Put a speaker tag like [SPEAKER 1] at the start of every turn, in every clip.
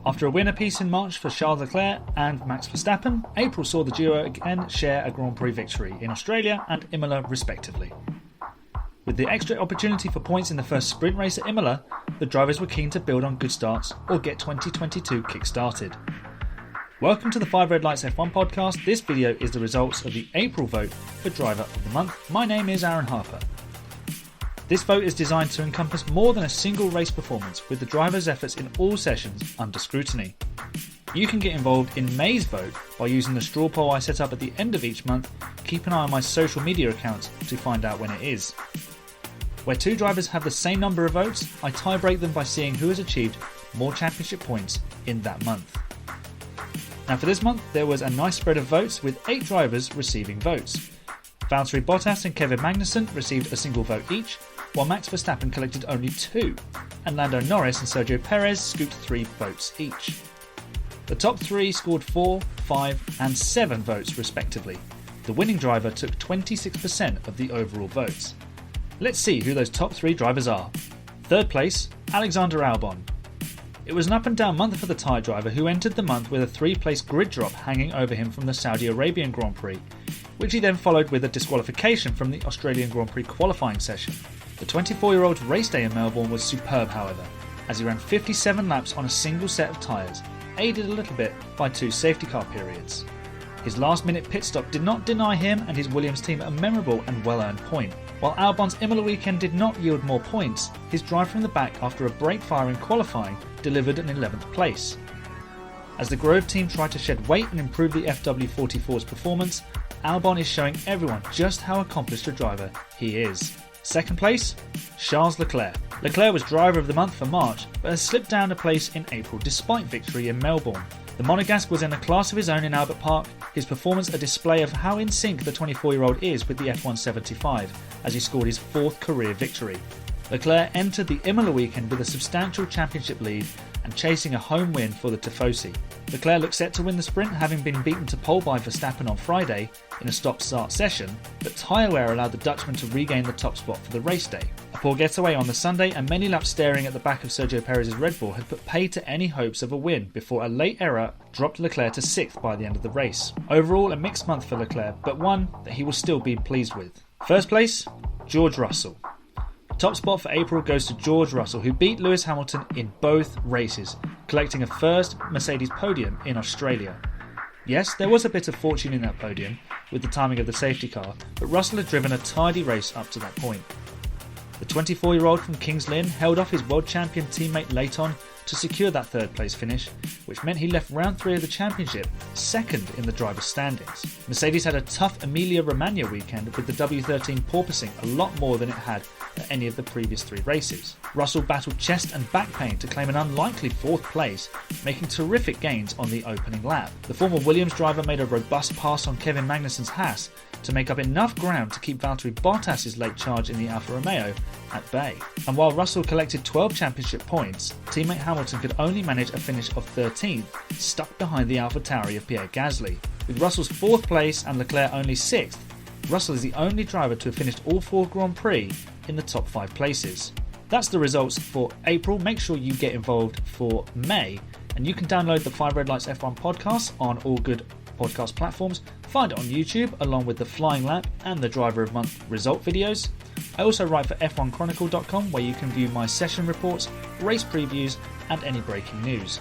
[SPEAKER 1] After a win apiece in March for Charles Leclerc and Max Verstappen, April saw the duo again share a Grand Prix victory in Australia and Imola respectively. With the extra opportunity for points in the first sprint race at Imola, the drivers were keen to build on good starts or get 2022 kick-started. Welcome to the 5 Red Lights F1 podcast. This video is the results of the April vote for Driver of the Month. My name is Aaron Harper. This vote is designed to encompass more than a single race performance, with the drivers' efforts in all sessions under scrutiny. You can get involved in May's vote by using the straw poll I set up at the end of each month. Keep an eye on my social media accounts to find out when it is. Where two drivers have the same number of votes, I tie-break them by seeing who has achieved more championship points in that month. Now for this month, there was a nice spread of votes with 8 drivers receiving votes. Valtteri Bottas and Kevin Magnussen received a single vote each, while Max Verstappen collected only 2, and Lando Norris and Sergio Perez scooped 3 votes each. The top 3 scored 4, 5 and 7 votes respectively. The winning driver took 26% of the overall votes. Let's see who those top 3 drivers are. Third place, Alexander Albon. It was an up and down month for the Thai driver, who entered the month with a 3-place grid drop hanging over him from the Saudi Arabian Grand Prix, which he then followed with a disqualification from the Australian Grand Prix qualifying session. The 24-year-old's race day in Melbourne was superb, however, as he ran 57 laps on a single set of tyres, aided a little bit by 2 safety car periods. His last-minute pit stop did not deny him and his Williams team a memorable and well-earned point. While Albon's Imola weekend did not yield more points, his drive from the back after a brake fire in qualifying delivered an 11th place. As the Grove team tried to shed weight and improve the FW44's performance, Albon is showing everyone just how accomplished a driver he is. Second place, Charles Leclerc. Leclerc was driver of the month for March, but has slipped down a place in April despite victory in Melbourne. The Monegasque was in a class of his own in Albert Park, his performance a display of how in sync the 24-year-old is with the F175, as he scored his 4th career victory. Leclerc entered the Imola weekend with a substantial championship lead and chasing a home win for the Tifosi. Leclerc looks set to win the sprint, having been beaten to pole by Verstappen on Friday in a stop-start session, but tyre wear allowed the Dutchman to regain the top spot for the race day. A poor getaway on the Sunday and many laps staring at the back of Sergio Perez's Red Bull had put paid to any hopes of a win before a late error dropped Leclerc to 6th by the end of the race. Overall, a mixed month for Leclerc, but one that he will still be pleased with. First place, George Russell. Top spot for April goes to George Russell, who beat Lewis Hamilton in both races, collecting a first Mercedes podium in Australia. Yes, there was a bit of fortune in that podium with the timing of the safety car, but Russell had driven a tidy race up to that point. The 24-year-old from Kings Lynn held off his world champion teammate late on to secure that 3rd place finish, which meant he left round 3 of the championship 2nd in the driver's standings. Mercedes had a tough Emilia-Romagna weekend, with the W13 porpoising a lot more than it had at any of the previous 3 races. Russell battled chest and back pain to claim an unlikely 4th place, making terrific gains on the opening lap. The former Williams driver made a robust pass on Kevin Magnussen's Haas to make up enough ground to keep Valtteri Bottas' late charge in the Alfa Romeo at bay. And while Russell collected 12 championship points, teammate Hamilton could only manage a finish of 13th, stuck behind the AlphaTauri of Pierre Gasly. With Russell's 4th place and Leclerc only 6th, Russell is the only driver to have finished all 4 Grand Prix in the top 5 places. That's the results for April. Make sure you get involved for May, and you can download the 5 Red Lights F1 podcast on all good podcast platforms. Find it on YouTube along with the Flying Lap and the Driver of Month result videos. I also write for F1Chronicle.com, where you can view my session reports, race previews and any breaking news.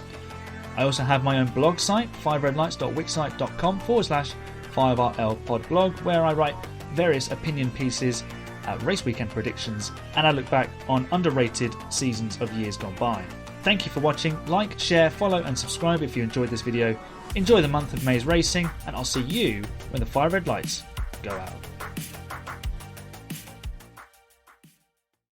[SPEAKER 1] I also have my own blog site, 5redlights.wixsite.com/5RL-podblog, where I write various opinion pieces, race weekend predictions, and I look back on underrated seasons of years gone by. Thank you for watching. Like, share, follow and subscribe if you enjoyed this video. Enjoy the month of May's racing, and I'll see you when the 5 red lights go out.